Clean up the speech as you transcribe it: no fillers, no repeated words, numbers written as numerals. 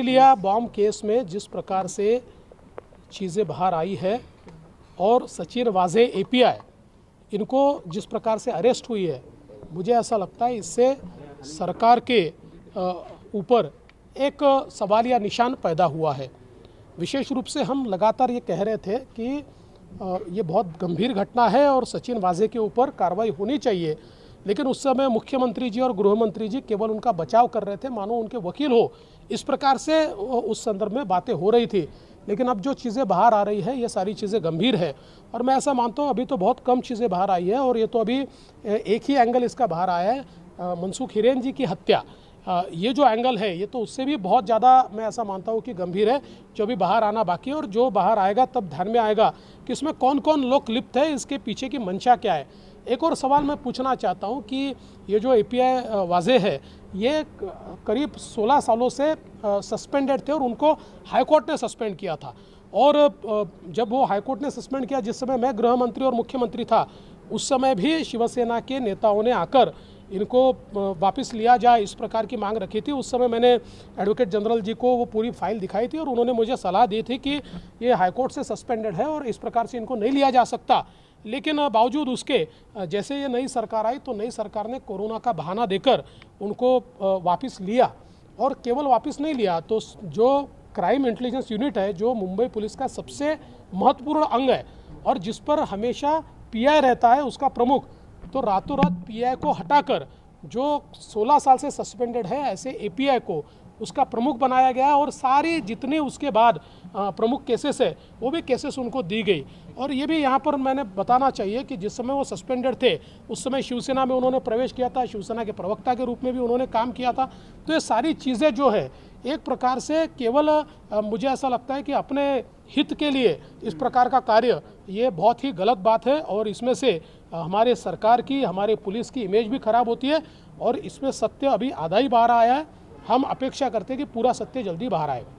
Antilia bomb case में जिस प्रकार से चीज़ें बाहर आई है और सचिन वाजे एपीआई इनको जिस प्रकार से अरेस्ट हुई है, मुझे ऐसा लगता है इससे सरकार के ऊपर एक सवालिया निशान पैदा हुआ है। विशेष रूप से हम लगातार ये कह रहे थे कि ये बहुत गंभीर घटना है और सचिन वाजे के ऊपर कार्रवाई होनी चाहिए, लेकिन उस समय मुख्यमंत्री जी और गृह मंत्री जी केवल उनका बचाव कर रहे थे, मानो उनके वकील हो, इस प्रकार से उस संदर्भ में बातें हो रही थी। लेकिन अब जो चीज़ें बाहर आ रही है ये सारी चीज़ें गंभीर है और मैं ऐसा मानता हूँ अभी तो बहुत कम चीज़ें बाहर आई है और ये तो अभी एक ही एंगल इसका बाहर आया है, मनसुख हिरेन जी की हत्या। ये जो एंगल है ये तो उससे भी बहुत ज़्यादा मैं ऐसा मानता हूँ कि गंभीर है, जो भी बाहर आना बाकी है और जो बाहर आएगा तब ध्यान में आएगा कि इसमें कौन कौन लोग लिप्त है, इसके पीछे की मंशा क्या है। एक और सवाल मैं पूछना चाहता हूँ कि ये जो एपीआई वाजे है ये करीब 16 सालों से सस्पेंडेड थे और उनको हाईकोर्ट ने सस्पेंड किया था और जब वो हाईकोर्ट ने सस्पेंड किया, जिस समय मैं गृह मंत्री और मुख्यमंत्री था, उस समय भी शिवसेना के नेताओं ने आकर इनको वापस लिया जाए इस प्रकार की मांग रखी थी। उस समय मैंने एडवोकेट जनरल जी को वो पूरी फाइल दिखाई थी और उन्होंने मुझे सलाह दी थी कि ये हाईकोर्ट से सस्पेंडेड है और इस प्रकार से इनको नहीं लिया जा सकता। लेकिन बावजूद उसके जैसे ये नई सरकार आई तो नई सरकार ने कोरोना का बहाना देकर उनको वापस लिया और केवल वापस नहीं लिया तो जो क्राइम इंटेलिजेंस यूनिट है, जो मुंबई पुलिस का सबसे महत्वपूर्ण अंग है और जिस पर हमेशा पीआई रहता है उसका प्रमुख, तो रातों रात पीआई को हटाकर जो 16 साल से सस्पेंडेड है ऐसे एपीआई को उसका प्रमुख बनाया गया और सारी जितने उसके बाद प्रमुख केसेस है वो भी केसेस उनको दी गई। और ये भी यहाँ पर मैंने बताना चाहिए कि जिस समय वो सस्पेंडेड थे उस समय शिवसेना में उन्होंने प्रवेश किया था, शिवसेना के प्रवक्ता के रूप में भी उन्होंने काम किया था। तो ये सारी चीज़ें जो है एक प्रकार से केवल मुझे ऐसा लगता है कि अपने हित के लिए इस प्रकार का कार्य ये बहुत ही गलत बात है और इसमें से हमारे सरकार की, हमारे पुलिस की इमेज भी खराब होती है और इसमें सत्य अभी आधा ही बाहर आया है। हम अपेक्षा करते हैं कि पूरा सत्य जल्दी बाहर आएगा।